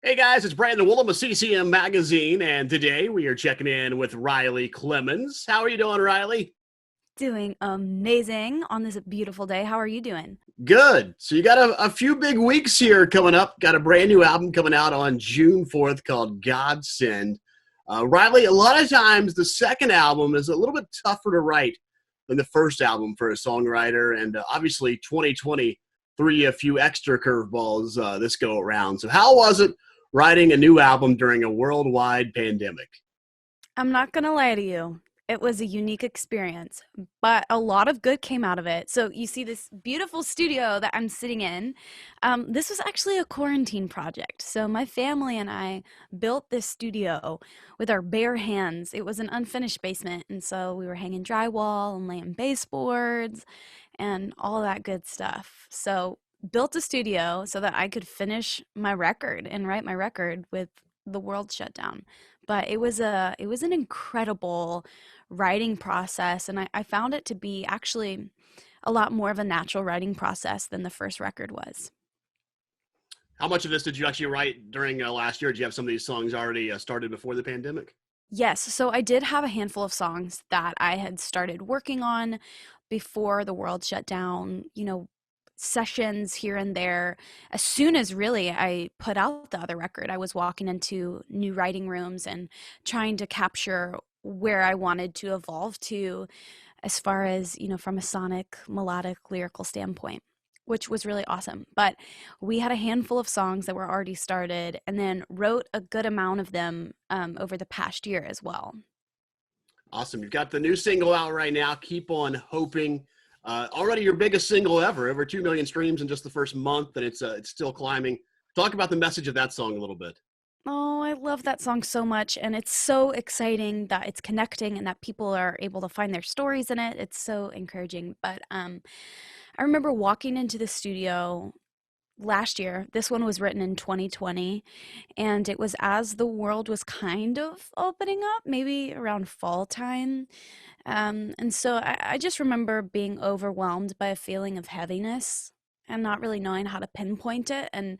Hey guys, it's Brandon Woolham of CCM Magazine, and today we are checking in with Riley Clemmons. How are you doing, Riley? Doing amazing on this beautiful day. How are you doing? Good. So you got a few big weeks here coming up. Got a brand new album coming out on June 4th called Godsend. Riley, a lot of times the second album is a little bit tougher to write than the first album for a songwriter, and obviously 2020 threw you a few extra curveballs this go around. So how was it writing a new album during a worldwide pandemic? I'm not gonna lie to you. It was a unique experience, but a lot of good came out of it. So you see this beautiful studio that I'm sitting in. This was actually a quarantine project. So my family and I built this studio with our bare hands. It was an unfinished basement, and so we were hanging drywall and laying baseboards and all that good stuff. So built a studio so that I could finish my record and write my record with the world shut down. But it was an incredible writing process, and I found it to be actually a lot more of a natural writing process than the first record was. How much of this did you actually write during last year? Did you have some of these songs already started before the pandemic? Yes, so I did have a handful of songs that I had started working on before the world shut down, sessions here and there. As soon as really I put out the other record, I was walking into new writing rooms and trying to capture where I wanted to evolve to as far as, from a sonic, melodic, lyrical standpoint, which was really awesome. But we had a handful of songs that were already started and then wrote a good amount of them over the past year as well. Awesome. You've got the new single out right now, Keep On Hoping. Already your biggest single ever, over 2 million streams in just the first month, and it's still climbing. Talk about the message of that song a little bit. Oh, I love that song so much, and it's so exciting that it's connecting and that people are able to find their stories in it. It's so encouraging. But I remember walking into the studio last year. This one was written in 2020, and it was as the world was kind of opening up, maybe around fall time. And so I just remember being overwhelmed by a feeling of heaviness and not really knowing how to pinpoint it. And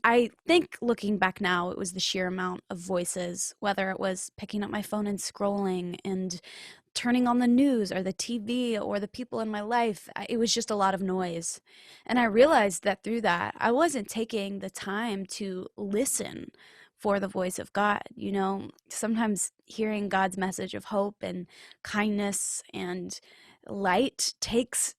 I think looking back now, it was the sheer amount of voices, whether it was picking up my phone and scrolling and turning on the news or the TV or the people in my life. It was just a lot of noise. And I realized that through that, I wasn't taking the time to listen for the voice of God. Sometimes hearing God's message of hope and kindness and light takes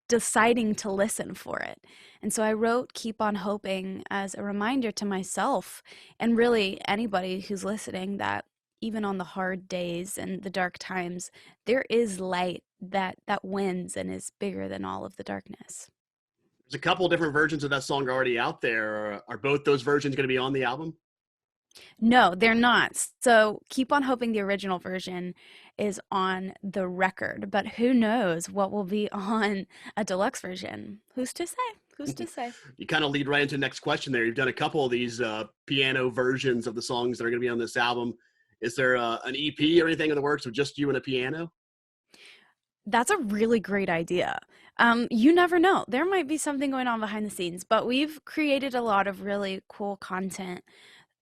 deciding to listen for it. And so I wrote Keep On Hoping as a reminder to myself and really anybody who's listening that even on the hard days and the dark times, there is light that wins and is bigger than all of the darkness. There's a couple different versions of that song already out there. Are both those versions going to be on the album? No, they're not. So Keep On Hoping the original version is on the record, but who knows what will be on a deluxe version? Who's to say? Who's to say? You kind of lead right into the next question there. You've done a couple of these piano versions of the songs that are going to be on this album. Is there an EP or anything in the works with just you and a piano? That's a really great idea. You never know. There might be something going on behind the scenes, but we've created a lot of really cool content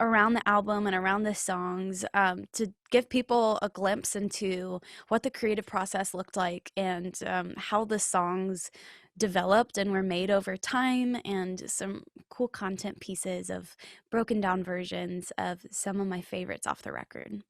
around the album and around the songs to give people a glimpse into what the creative process looked like and how the songs developed and were made over time, and some cool content pieces of broken down versions of some of my favorites off the record.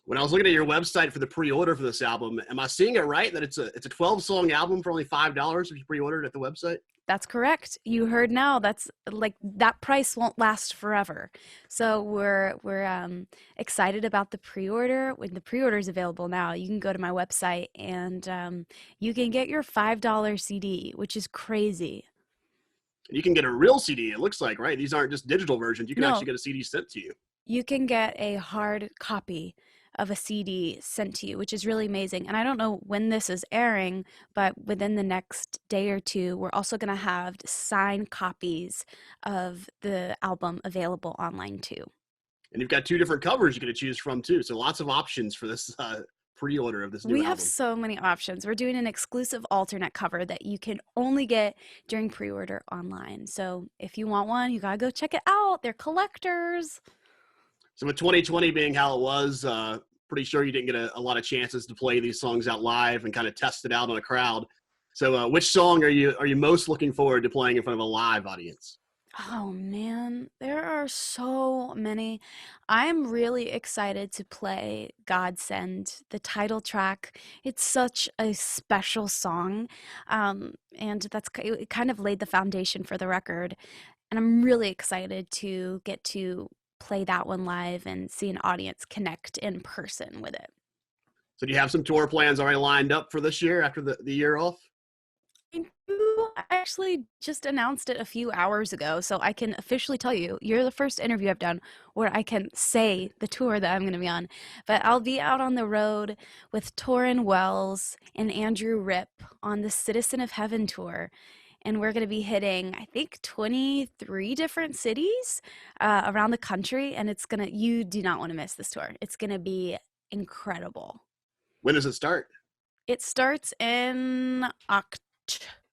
When I was looking at your website for the pre-order for this album, am I seeing it right that it's a 12-song album for only $5 if you pre-order it at the website? That's correct. You heard now. That's like that price won't last forever. So we're excited about the pre-order. When the pre-order is available now, you can go to my website and you can get your $5 CD, which is crazy. And you can get a real CD, it looks like, right? These aren't just digital versions. You can actually No, get a CD sent to you. you can get a hard copy of a CD sent to you, which is really amazing. And I don't know when this is airing, but within the next day or two, we're also going to have signed copies of the album available online too. And you've got two different covers you get to choose from too. So lots of options for this pre-order of this new We have album? so many options. We're doing an exclusive alternate cover that you can only get during pre-order online. So if you want one, you gotta go check it out. They're collectors. So with 2020 being how it was, pretty sure you didn't get a lot of chances to play these songs out live and kind of test it out on a crowd. So which song are you most looking forward to playing in front of a live audience? Oh man, there are so many. I'm really excited to play Godsend, the title track. It's such a special song. And it kind of laid the foundation for the record. And I'm really excited to get to play that one live and see an audience connect in person with it. So do you have some tour plans already lined up for this year after the year off? I actually just announced it a few hours ago, so I can officially tell you, you're the first interview I've done where I can say the tour that I'm going to be on. But I'll be out on the road with Torrin Wells and Andrew Rip on the Citizen of Heaven tour. And we're going to be hitting, I think, 23 different cities around the country. And you do not want to miss this tour. It's going to be incredible. When does it start? It starts in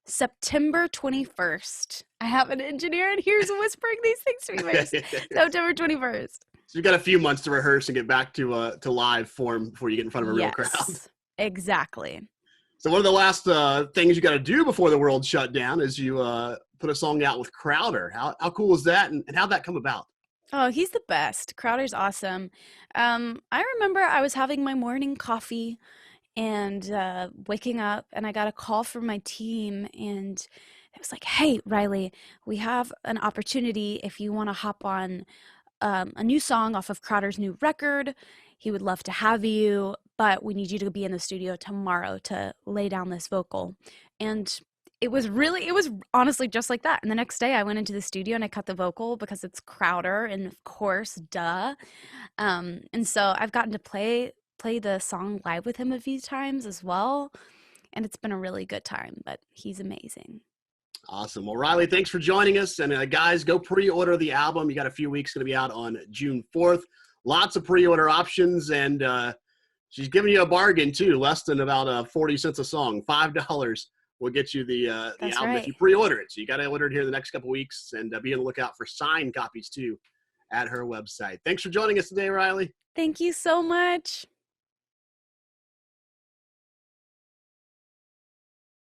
September 21st. I have an engineer and here's whispering these things to me. September 21st. So you've got a few months to rehearse and get back to live form before you get in front of a real crowd. Exactly. So one of the last things you got to do before the world shut down is you put a song out with Crowder. How cool is that, and how'd that come about? Oh, he's the best. Crowder's awesome. I remember I was having my morning coffee and waking up, and I got a call from my team, and it was like, "Hey, Riley, we have an opportunity if you want to hop on a new song off of Crowder's new record. He would love to have you, but we need you to be in the studio tomorrow to lay down this vocal." And it was honestly just like that. And the next day I went into the studio and I cut the vocal because it's Crowder, and of course, duh. And so I've gotten to play the song live with him a few times as well, and it's been a really good time, but he's amazing. Awesome. Well, Riley, thanks for joining us. And guys, go pre-order the album. You got a few weeks, going to be out on June 4th. Lots of pre-order options, and she's giving you a bargain too, less than about 40 cents a song. $5 will get you the album right. if you pre-order it. So you got to order it here the next couple weeks, and be on the lookout for signed copies too at her website. Thanks for joining us today, Riley. Thank you so much.